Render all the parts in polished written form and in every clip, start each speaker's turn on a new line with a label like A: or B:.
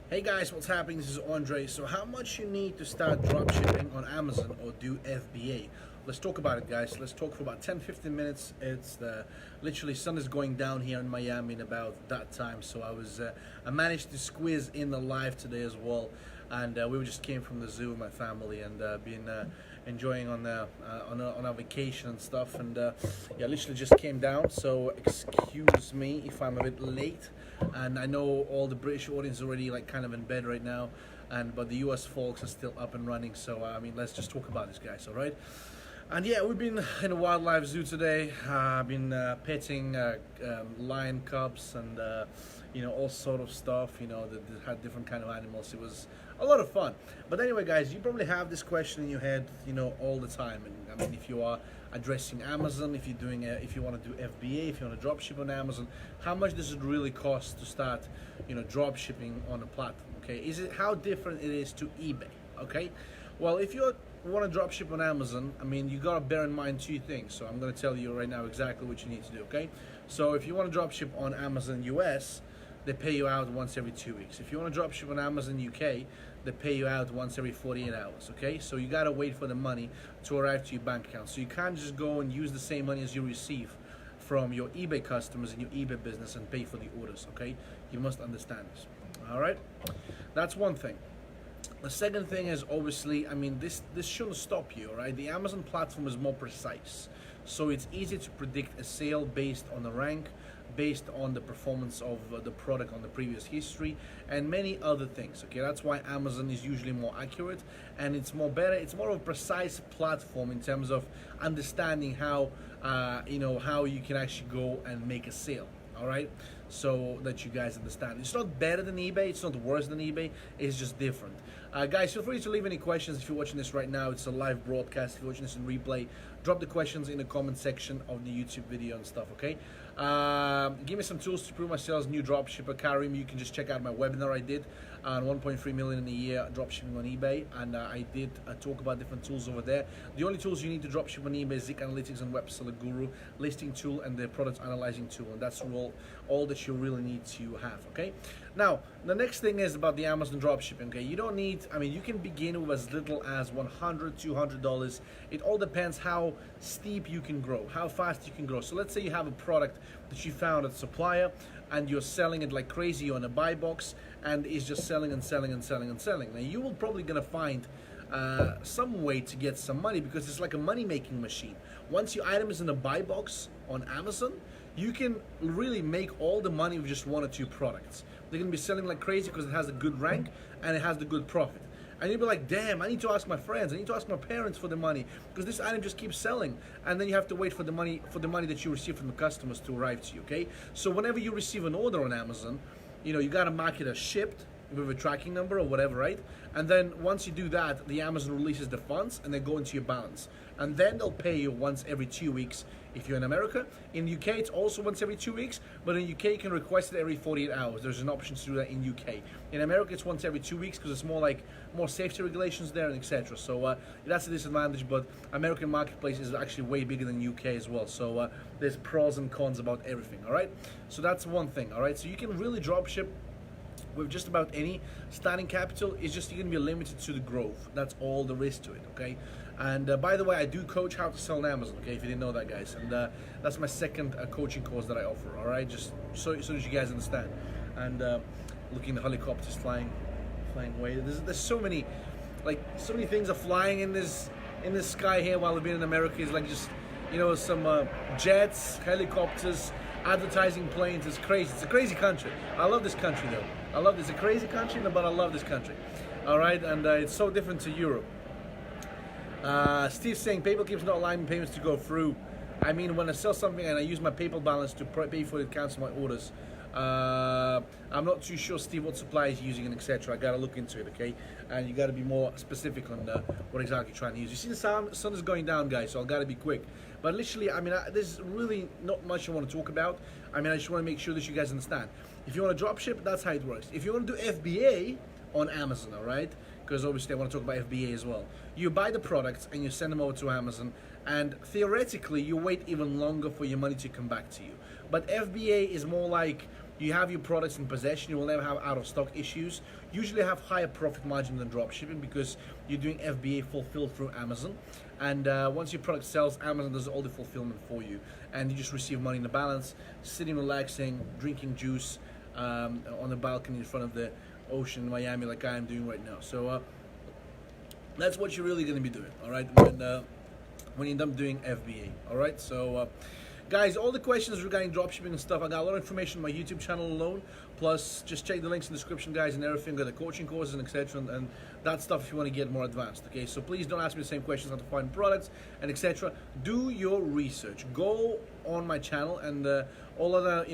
A: Hey guys, what's happening? This is Andrei. So how much you need to start dropshipping on Amazon or do FBA? Let's talk about it, guys. Let's talk for about 10-15 minutes. It's literally sun is going down here in Miami in about that time. So I managed to squeeze in the live today as well. And we just came from the zoo with my family and been enjoying on our vacation and stuff. And yeah, literally just came down. So excuse me if I'm a bit late. And I know all the British audience is already like kind of in bed right now, but the US folks are still up and running. So I mean, let's just talk about this, guys. All right. And yeah, we've been in a wildlife zoo today. I've been petting lion cubs and all sort of stuff. That had different kind of animals. It was a lot of fun. But anyway, guys, you probably have this question in your head, all the time. And I mean, if you are addressing Amazon, if you want to do FBA, if you want to drop ship on Amazon, how much does it really cost to start, drop shipping on a platform? Okay, how different it is to eBay? Okay, well, if you want to drop ship on Amazon, I mean, you gotta bear in mind two things. So I'm gonna tell you right now exactly what you need to do. Okay, so if you want to drop ship on Amazon US, they pay you out once every 2 weeks. If you want to drop ship on Amazon UK, they pay you out once every 48 hours. Okay, so you gotta wait for the money to arrive to your bank account. So you can't just go and use the same money as you receive from your eBay customers in your eBay business and pay for the orders. Okay, you must understand this. All right, that's one thing. The second thing is, obviously, I mean, this shouldn't stop you, right? The Amazon platform is more precise. So it's easy to predict a sale based on the rank, based on the performance of the product on the previous history, and many other things. Okay, that's why Amazon is usually more accurate and it's more better. It's more of a precise platform in terms of understanding how how you can actually go and make a sale. All right, so that you guys understand. It's not better than eBay, it's not worse than eBay, it's just different. Guys, feel free to leave any questions if you're watching this right now. It's a live broadcast. If you're watching this in replay, drop the questions in the comment section of the YouTube video and stuff, okay? Give me some tools to prove myself as new dropshipper. Karim, you can just check out my webinar I did on 1.3 million in a year dropshipping on eBay, and I did talk about different tools over there. The only tools you need to dropship on eBay is Zik Analytics and Web Seller Guru, listing tool, and the product analyzing tool, and that's all that you really need to have. Okay, now the next thing is about the Amazon dropshipping. Okay, you don't need, I mean, you can begin with as little as $100, $200. It all depends how steep you can grow, how fast you can grow. So let's say you have a product that you found at a supplier and you're selling it like crazy on a buy box, and it's just selling and selling and selling and selling. Now you will probably gonna find some way to get some money, because it's like a money-making machine. Once your item is in a buy box on Amazon, you can really make all the money with just one or two products. They're gonna be selling like crazy because it has a good rank and it has the good profit. And you'll be like, damn, I need to ask my friends, I need to ask my parents for the money, because this item just keeps selling. And then you have to wait for the money that you receive from the customers to arrive to you, okay? So whenever you receive an order on Amazon, you gotta mark it as shipped with a tracking number or whatever, right? And then once you do that, the Amazon releases the funds and they go into your balance. And then they'll pay you once every 2 weeks if you're in America. In the UK, it's also once every 2 weeks, but in UK, you can request it every 48 hours. There's an option to do that in UK. In America, it's once every 2 weeks because it's more safety regulations there and etc. So that's a disadvantage, but American marketplace is actually way bigger than UK as well. So there's pros and cons about everything, all right? So that's one thing, all right? So you can really drop ship with just about any starting capital. It's just you're gonna be limited to the growth. That's all there is to it, okay? And by the way, I do coach how to sell on Amazon, okay, if you didn't know that, guys. And that's my second coaching course that I offer, all right? Just so that you guys understand. And looking at the helicopters flying away. There's so many things are flying in this sky here while we've been in America. It's like just, some jets, helicopters, advertising planes. It's crazy. It's a crazy country. I love this country though. It's a crazy country, but I love this country. All right, and it's so different to Europe. Steve's saying PayPal keeps not allowing payments to go through. I mean, when I sell something and I use my PayPal balance to pay for it, cancel my orders. I'm not too sure, Steve, what supply is using and etc. I gotta look into it, okay? And you gotta be more specific on what exactly you're trying to use. You see the sun is going down, guys, so I gotta be quick. But literally, I mean, there's really not much I want to talk about. I mean, I just want to make sure that you guys understand. If you want to drop ship, that's how it works. If you want to do FBA on Amazon, all right? Because obviously I want to talk about FBA as well. You buy the products and you send them over to Amazon, and theoretically you wait even longer for your money to come back to you. But FBA is more like you have your products in possession, you will never have out of stock issues. Usually have higher profit margin than dropshipping because you're doing FBA fulfilled through Amazon. And once your product sells, Amazon does all the fulfillment for you, and you just receive money in the balance, sitting relaxing, drinking juice on the balcony in front of the ocean in Miami, like I am doing right now. So that's what you're really going to be doing, all right, when you're done doing FBA, all right? So guys, all the questions regarding dropshipping and stuff, I got a lot of information on my YouTube channel alone, plus just check the links in the description, guys, and everything, got the coaching courses and etc, and that stuff if you want to get more advanced, okay? So please don't ask me the same questions how to find products and etc. Do your research. Go on my channel and all other,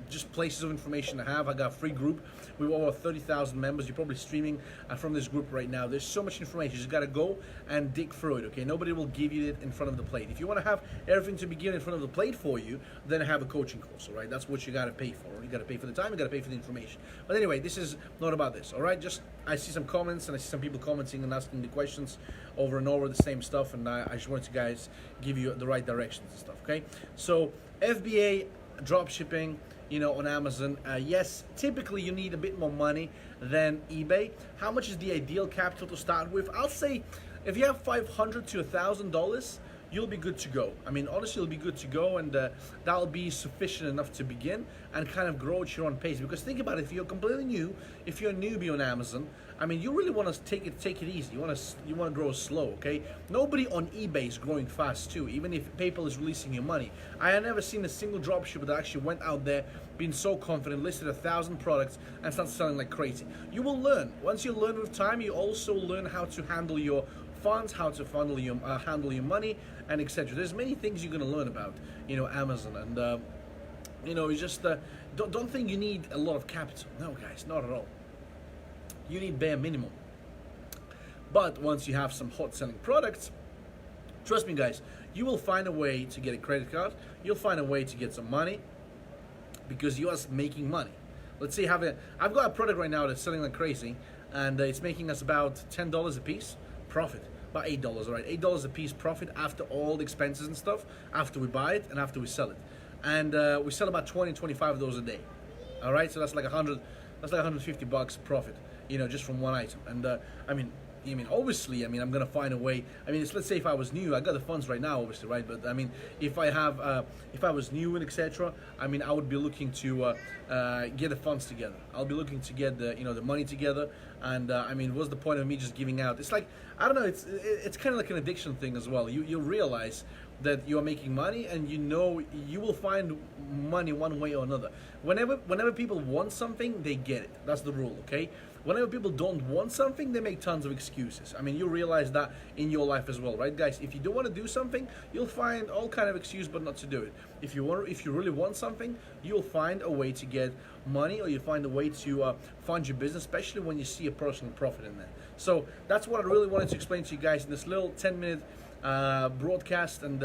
A: just places of information I got a free group with over 30,000 members. You're probably streaming from this group right now. There's so much information, you just gotta go and dig through it, okay? Nobody will give you it in front of the plate. If you wanna have everything to be given in front of the plate for you, then have a coaching course, all right? That's what you gotta pay for. You gotta pay for the time, you gotta pay for the information. But anyway, this is not about this, all right? Just, I see some comments and I see some people commenting and asking the questions over and over the same stuff, and I just wanted to, guys, give you the right directions and stuff, okay? So, FBA, dropshipping, on Amazon, yes, typically you need a bit more money than eBay. How much is the ideal capital to start with? I'll say if you have $500 to $1,000, you'll be good to go. I mean, honestly, you'll be good to go, and that'll be sufficient enough to begin and kind of grow at your own pace. Because think about it, if you're completely new, if you're a newbie on Amazon, I mean, you really want to take it easy. You want to grow slow, okay? Nobody on eBay is growing fast too, even if PayPal is releasing your money. I have never seen a single dropshipper that actually went out there, being so confident, listed 1,000 products, and started selling like crazy. You will learn. Once you learn with time, you also learn how to handle your funds, how to handle your money, and etc. There's many things you're going to learn about, Amazon, and you just don't think you need a lot of capital. No, guys, not at all. You need bare minimum. But once you have some hot selling products, trust me, guys, you will find a way to get a credit card. You'll find a way to get some money because you are making money. Let's say I've got a product right now that's selling like crazy, and it's making us about $10 a piece profit. About $8, all right? $8 a piece profit after all the expenses and stuff, after we buy it and after we sell it. And we sell about 20, 25 of those a day. All right, so that's like $150 profit, just from one item. And obviously, I'm gonna find a way. Let's say if I was new, I got the funds right now, obviously, right? But if I was new and etc., I would be looking to get the funds together. I'll be looking to get the money together. And what's the point of me just giving out? It's like, I don't know. It's kind of like an addiction thing as well. You realize that you are making money, and you will find money one way or another. Whenever people want something, they get it. That's the rule, okay? Whenever people don't want something, they make tons of excuses. You realize that in your life as well, right, guys? If you do want to do something, you'll find all kind of excuse but not to do it. If you really want something, you'll find a way to get money, or you find a way to fund your business, especially when you see a personal profit in there. So that's what I really wanted to explain to you guys in this little 10-minute broadcast, and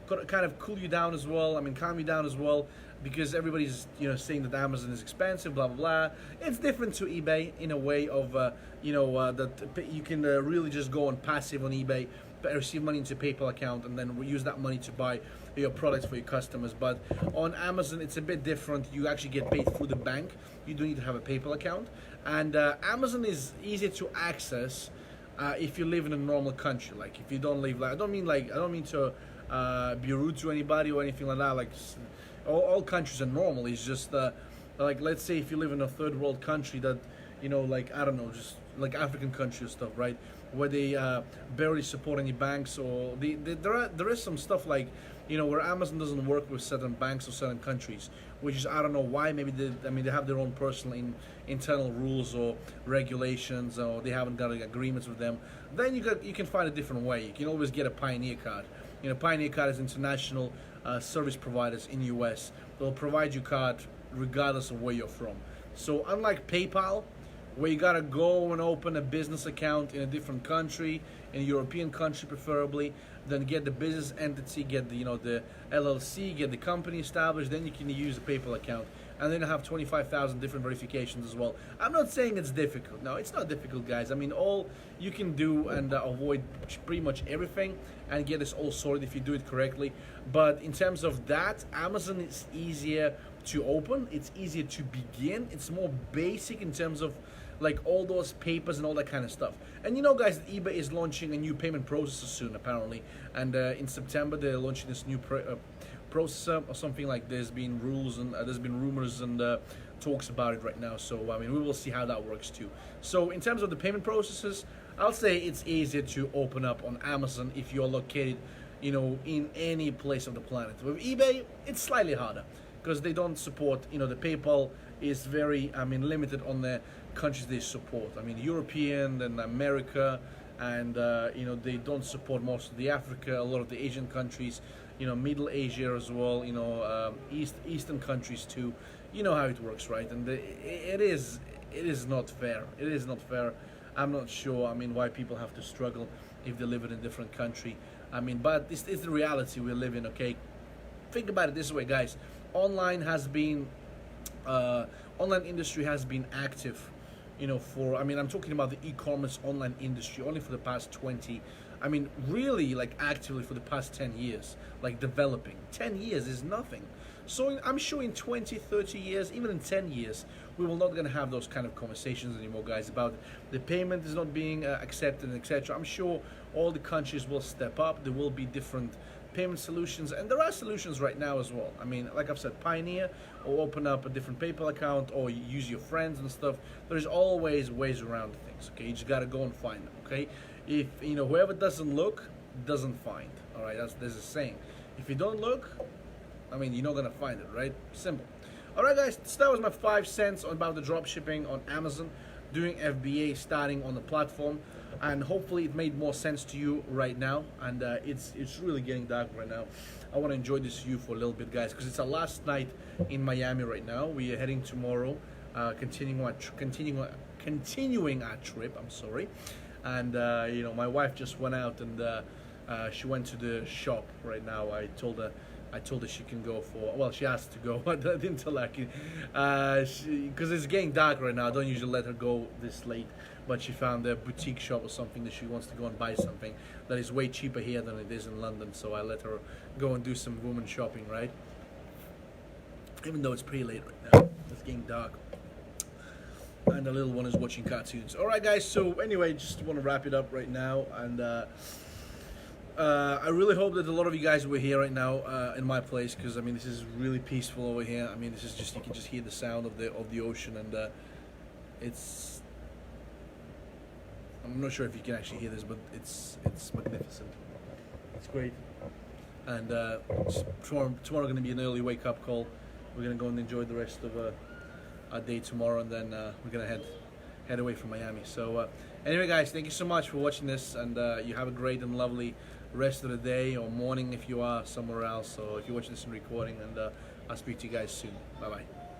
A: kind of cool you down as well. Calm you down as well, because everybody's saying that Amazon is expensive, blah blah blah. It's different to eBay in a way of that you can really just go on passive on eBay, receive money into a PayPal account, and then use that money to buy your products for your customers. But on Amazon, it's a bit different. You actually get paid through the bank. You do need to have a PayPal account, and Amazon is easier to access if you live in a normal country. Like if you don't live, I don't mean to be rude to anybody or anything like that. Like all countries are normal. It's just like, let's say if you live in a third world country that like, I don't know, just like African country or stuff, right, where they barely support any banks, or there is some stuff like where Amazon doesn't work with certain banks or certain countries, which is, I don't know why. Maybe they have their own personal internal rules or regulations, or they haven't got agreements with them. Then you can find a different way. You can always get a Pioneer card. Pioneer card is international service providers in US. They'll provide you card regardless of where you're from. So unlike PayPal, where you gotta go and open a business account in a different country, in a European country preferably, then get the business entity, get the LLC, get the company established, then you can use a PayPal account, and then have 25,000 different verifications as well. I'm not saying it's difficult. No, it's not difficult, guys. All you can do and avoid pretty much everything and get this all sorted if you do it correctly. But in terms of that, Amazon is easier to open, it's easier to begin, it's more basic in terms of like all those papers and all that kind of stuff. And you know, guys, that eBay is launching a new payment processor soon, apparently, and in September they're launching this new processor or something. Like there's been rules and there's been rumors and talks about it right now. So I mean, we will see how that works too. So in terms of the payment processors, I'll say it's easier to open up on Amazon if you're located, you know, in any place of the planet. With eBay, it's slightly harder because they don't support, you know, the PayPal is very, I mean, limited on the countries they support. I mean, European and America, and you know, they don't support most of the Africa, a lot of the Asian countries, you know, Middle Asia as well, you know, Eastern countries too. You know how it works, right? And it is not fair. It is not fair. I'm not sure, I mean, why people have to struggle if they live in a different country. I mean, but this is the reality we live in, okay? Think about it this way, guys. Online industry has been active, you know, for, I mean, I'm talking about the e-commerce online industry only for the past 20, I mean, really, like, actively for the past 10 years, like, developing. 10 years is nothing. So I'm sure in 20, 30 years, even in 10 years, we will not going to have those kind of conversations anymore, guys, about the payment is not being accepted, etc. I'm sure all the countries will step up. There will be different payment solutions, and there are solutions right now as well. I mean, like I've said, Pioneer, or open up a different PayPal account, or you use your friends and stuff. There's always ways around things, okay? You just got to go and find them, okay? If, you know, whoever doesn't look, doesn't find, all right? There's a saying. If you don't look, I mean, you're not gonna find it, right? Simple. All right, guys, so that was my 5 cents about the drop shipping on Amazon, doing FBA, starting on the platform, and hopefully it made more sense to you right now. And it's really getting dark right now. I want to enjoy this view for a little bit, guys, because it's our last night in Miami right now. We are heading tomorrow, continuing our trip. I'm sorry, and you know, my wife just went out and she went to the shop right now. I told her she can go for, well, she asked to go, but I didn't tell her, because it's getting dark right now. I don't usually let her go this late, but she found a boutique shop or something that she wants to go and buy something that is way cheaper here than it is in London, so I let her go and do some woman shopping, right? Even though it's pretty late right now, it's getting dark. And the little one is watching cartoons. Alright, guys, so anyway, just want to wrap it up right now, and I really hope that a lot of you guys were here right now in my place, because I mean, this is really peaceful over here. I mean, this is just, you can just hear the sound of the ocean, and it's, I'm not sure if you can actually hear this, but it's magnificent. It's great. And tomorrow going to be an early wake up call. We're going to go and enjoy the rest of our day tomorrow, and then we're going to head away from Miami. So anyway, guys, thank you so much for watching this, and you have a great and lovely rest of the day or morning if you are somewhere else, or if you're watching this in recording, and I'll speak to you guys soon. Bye bye.